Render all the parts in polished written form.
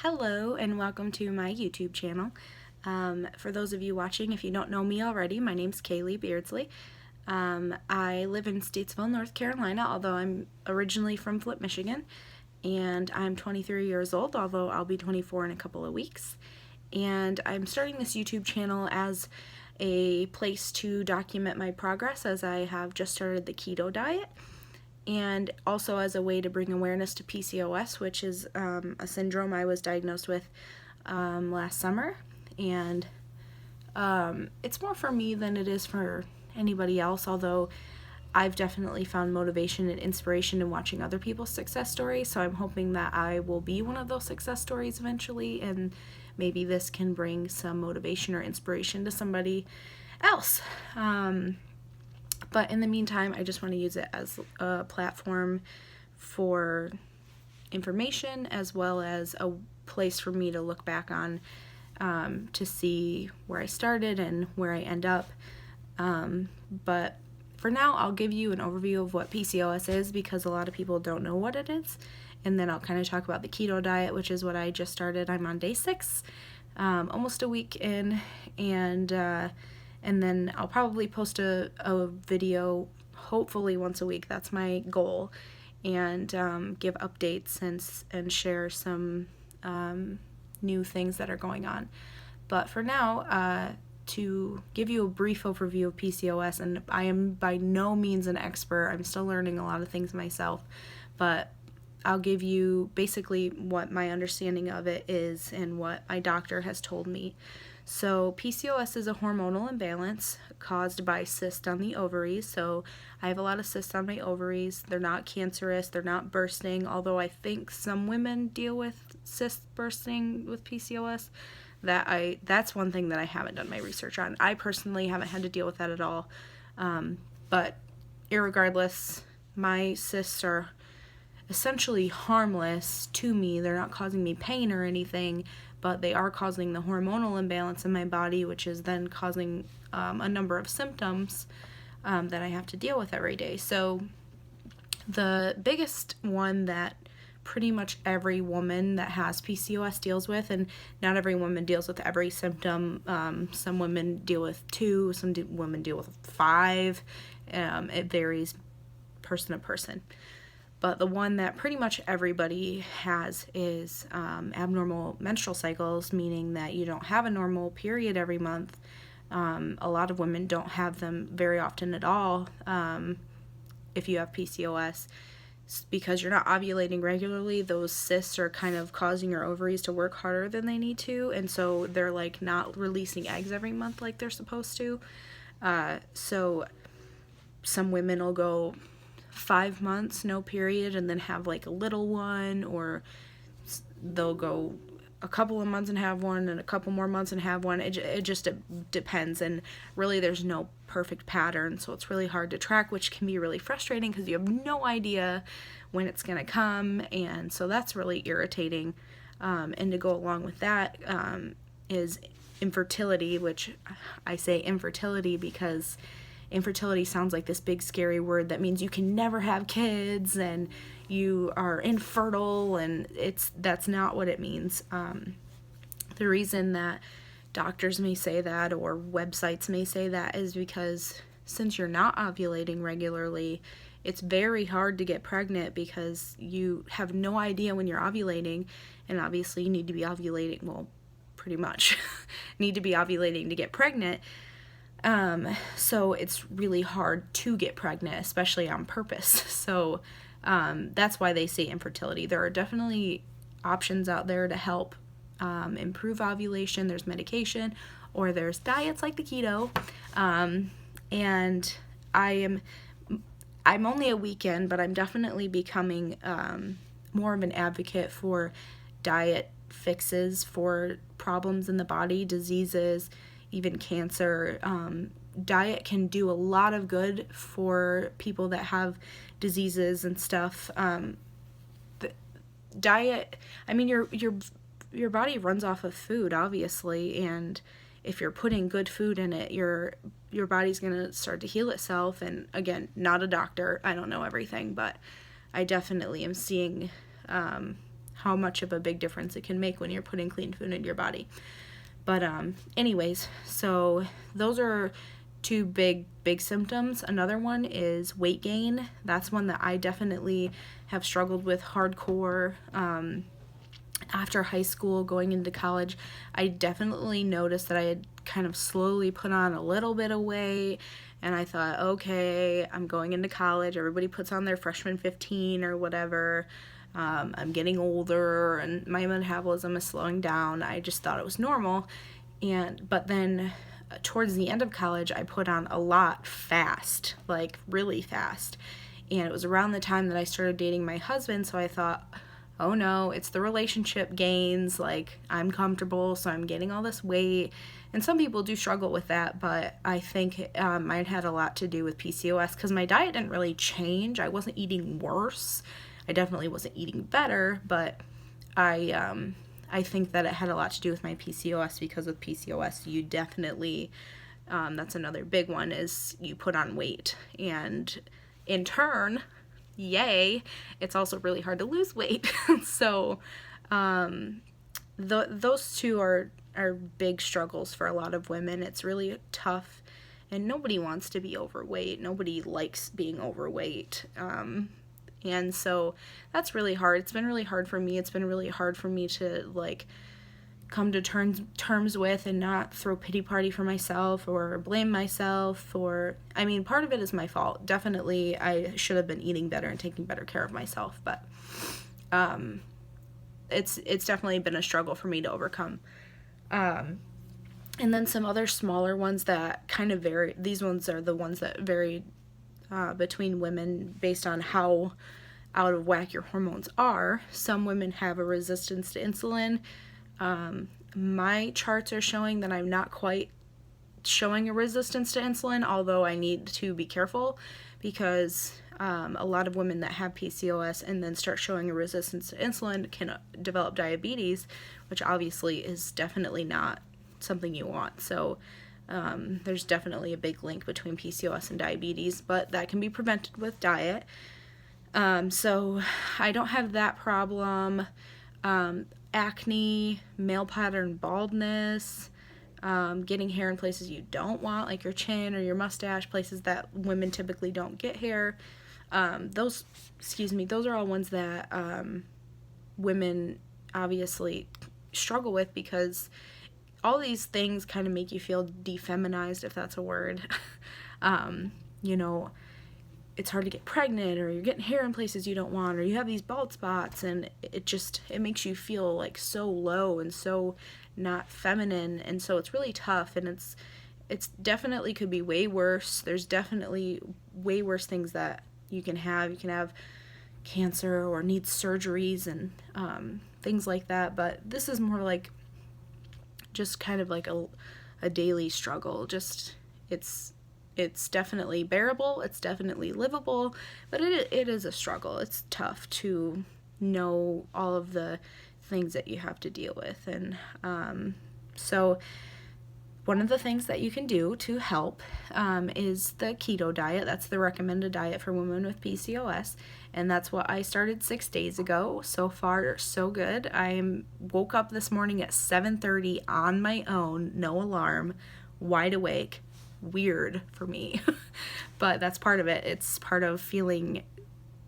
Hello and welcome to my YouTube channel. For those of you watching, if you don't know me already, my name's Kaylee Beardsley. I live in Statesville, North Carolina, although I'm originally from Flint, Michigan, and I'm 23 years old, although I'll be 24 in a couple of weeks. And I'm starting this YouTube channel as a place to document my progress, as I have just started the keto diet, and also as a way to bring awareness to PCOS, which is a syndrome I was diagnosed with last summer. And it's more for me than it is for anybody else, although I've definitely found motivation and inspiration in watching other people's success stories, so I'm hoping that I will be one of those success stories eventually, and maybe this can bring some motivation or inspiration to somebody else. But in the meantime, I just want to use it as a platform for information, as well as a place for me to look back on to see where I started and where I end up. But for now, I'll give you an overview of what PCOS is, because a lot of people don't know what it is. And then I'll kind of talk about the keto diet, which is what I just started. I'm on day 6, almost a week in, and then I'll probably post a video, hopefully once a week. That's my goal, and give updates and share some new things that are going on. But for now, to give you a brief overview of PCOS, and I am by no means an expert. I'm still learning a lot of things myself, but I'll give you basically what my understanding of it is and what my doctor has told me. So PCOS is a hormonal imbalance caused by cysts on the ovaries. So I have a lot of cysts on my ovaries. They're not cancerous, they're not bursting, although I think some women deal with cysts bursting with PCOS. That's one thing that I haven't done my research on. I personally haven't had to deal with that at all. But irregardless, my cysts are essentially harmless to me. They're not causing me pain or anything, but they are causing the hormonal imbalance in my body, which is then causing a number of symptoms that I have to deal with every day. So the biggest one that pretty much every woman that has PCOS deals with, and not every woman deals with every symptom. Some women deal with 2, some women deal with 5. It varies person to person. But the one that pretty much everybody has is abnormal menstrual cycles, meaning that you don't have a normal period every month. A lot of women don't have them very often at all if you have PCOS. Because you're not ovulating regularly, those cysts are kind of causing your ovaries to work harder than they need to, and so they're like not releasing eggs every month like they're supposed to. So some women will go 5 months no period and then have like a little one, or they'll go a couple of months and have one, and a couple more months and have one. It just depends, and really there's no perfect pattern, so it's really hard to track, which can be really frustrating because you have no idea when it's going to come, and so that's really irritating. And to go along with that is infertility, which I say infertility because infertility sounds like this big scary word that means you can never have kids and you are infertile, and that's not what it means. The reason that doctors may say that, or websites may say that, is because since you're not ovulating regularly, it's very hard to get pregnant because you have no idea when you're ovulating, and obviously you need to be ovulating, well, pretty much need to be ovulating to get pregnant. So it's really hard to get pregnant, especially on purpose. So that's why they say infertility. There are definitely options out there to help improve ovulation. There's medication, or there's diets like the keto. And I'm only a week in, but I'm definitely becoming more of an advocate for diet fixes for problems in the body, diseases, even cancer. Diet can do a lot of good for people that have diseases and stuff. Diet, I mean, your body runs off of food, obviously, and if you're putting good food in it, your body's going to start to heal itself. And again, not a doctor, I don't know everything, but I definitely am seeing how much of a big difference it can make when you're putting clean food into your body. But anyways, so those are two big symptoms. Another one is weight gain. That's one that I definitely have struggled with hardcore. After high school, going into college, I definitely noticed that I had kind of slowly put on a little bit of weight, and I thought, okay, I'm going into college, everybody puts on their freshman 15 or whatever, I'm getting older, and my metabolism is slowing down. I just thought it was normal, but then towards the end of college, I put on a lot fast, like really fast, and it was around the time that I started dating my husband, so I thought, oh no, it's the relationship gains, like I'm comfortable, so I'm getting all this weight. And some people do struggle with that, but I think mine had a lot to do with PCOS, because my diet didn't really change. I wasn't eating worse. I definitely wasn't eating better, but I think that it had a lot to do with my PCOS, because with PCOS, you definitely, that's another big one, is you put on weight. And in turn, yay, it's also really hard to lose weight. So those two are big struggles for a lot of women. It's really tough, and nobody wants to be overweight. Nobody likes being overweight. And so that's really hard. It's been really hard for me. It's been really hard for me to like come to terms with and not throw pity party for myself or blame myself, or I mean, part of it is my fault. Definitely I should have been eating better and taking better care of myself, but it's definitely been a struggle for me to overcome. And then some other smaller ones that kind of vary. These ones are the ones that vary between women based on how out of whack your hormones are. Some women have a resistance to insulin. My charts are showing that I'm not quite showing a resistance to insulin, although I need to be careful, because a lot of women that have PCOS and then start showing a resistance to insulin can develop diabetes, which obviously is definitely not something you want. So there's definitely a big link between PCOS and diabetes, but that can be prevented with diet. So I don't have that problem. Acne, male pattern baldness, getting hair in places you don't want, like your chin or your mustache, places that women typically don't get hair. Those are all ones that women obviously struggle with, because all these things kind of make you feel defeminized, if that's a word. You know, it's hard to get pregnant, or you're getting hair in places you don't want, or you have these bald spots, and it makes you feel like so low and so not feminine, and so it's really tough, and it's definitely could be way worse. There's definitely way worse things that you can have. You can have cancer or need surgeries and things like that, but this is more like just kind of like a daily struggle. Just it's definitely bearable, it's definitely livable, but it is a struggle. It's tough to know all of the things that you have to deal with. And so one of the things that you can do to help is the keto diet. That's the recommended diet for women with PCOS, and that's what I started 6 days ago. So far, so good. I woke up this morning at 7:30 on my own, no alarm, wide awake. Weird for me, but that's part of it. It's part of feeling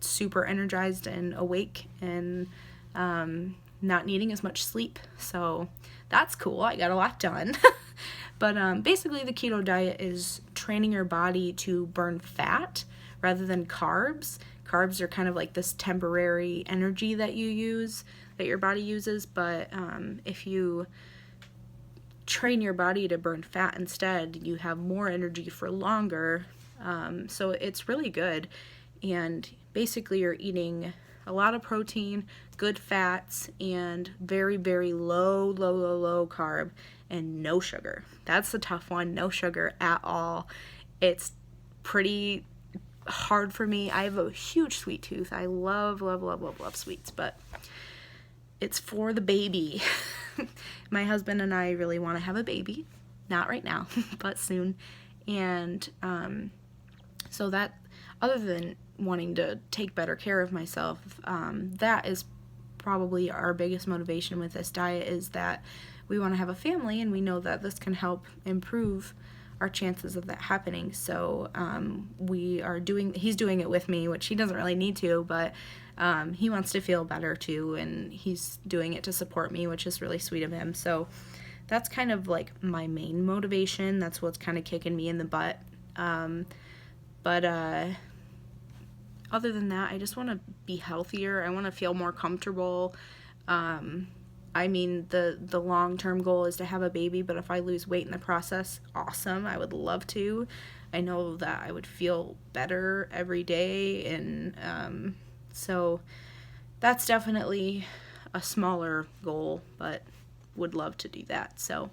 super energized and awake, and not needing as much sleep. So that's cool. I got a lot done. But basically the keto diet is training your body to burn fat rather than carbs. Carbs are kind of like this temporary energy that your body uses, but if you train your body to burn fat instead, you have more energy for longer. So it's really good. And basically you're eating a lot of protein, good fats, and very, very low carb, and no sugar. That's the tough one. No sugar at all. It's pretty hard for me. I have a huge sweet tooth. I love sweets, but it's for the baby. My husband and I really want to have a baby. Not right now, but soon. And so that, other than wanting to take better care of myself, that is probably our biggest motivation with this diet is that we want to have a family, and we know that this can help improve our chances of that happening. So he's doing it with me, which he doesn't really need to, but he wants to feel better too, and he's doing it to support me, which is really sweet of him. So that's kind of like my main motivation. That's what's kind of kicking me in the butt. But other than that, I just want to be healthier. I want to feel more comfortable. I mean, the long-term goal is to have a baby, but if I lose weight in the process, awesome. I would love to. I know that I would feel better every day, and so that's definitely a smaller goal, but would love to do that. So,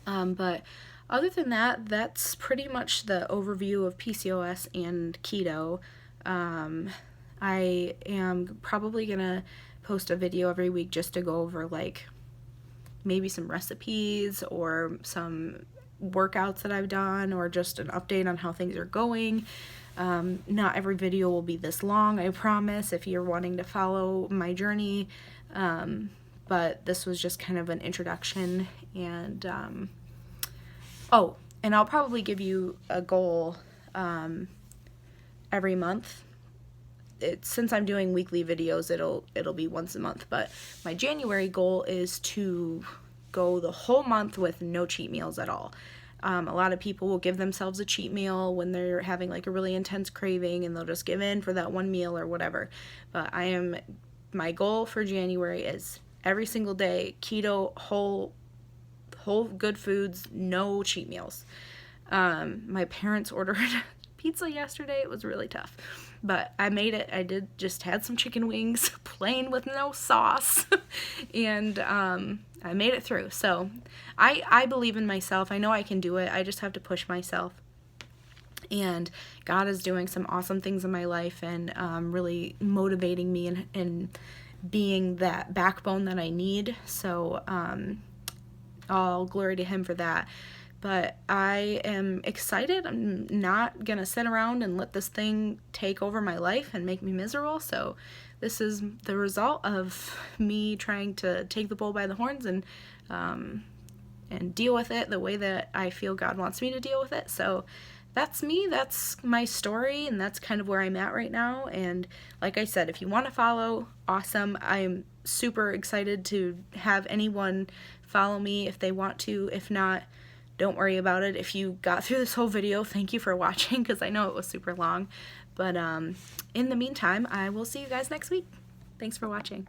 but other than that, that's pretty much the overview of PCOS and keto. I am probably gonna post a video every week just to go over like maybe some recipes or some workouts that I've done, or just an update on how things are going. Not every video will be this long, I promise, if you're wanting to follow my journey. But this was just kind of an introduction, and and I'll probably give you a goal every month. Since I'm doing weekly videos, it'll be once a month, but my January goal is to go the whole month with no cheat meals at all. A lot of people will give themselves a cheat meal when they're having like a really intense craving, and they'll just give in for that one meal or whatever. But my goal for January is every single day, keto, whole good foods, no cheat meals. My parents ordered pizza yesterday. It was really tough, but I made it. I had some chicken wings, plain with no sauce, and I made it through. So I believe in myself. I know I can do it. I just have to push myself. And God is doing some awesome things in my life, and really motivating me and being that backbone that I need. So all glory to Him for that. But I am excited. I'm not going to sit around and let this thing take over my life and make me miserable. So this is the result of me trying to take the bull by the horns and deal with it the way that I feel God wants me to deal with it. So that's me. That's my story, and that's kind of where I'm at right now. And like I said, if you want to follow, awesome. I'm super excited to have anyone follow me if they want to. If not, don't worry about it. If you got through this whole video, thank you for watching, because I know it was super long. But in the meantime, I will see you guys next week. Thanks for watching.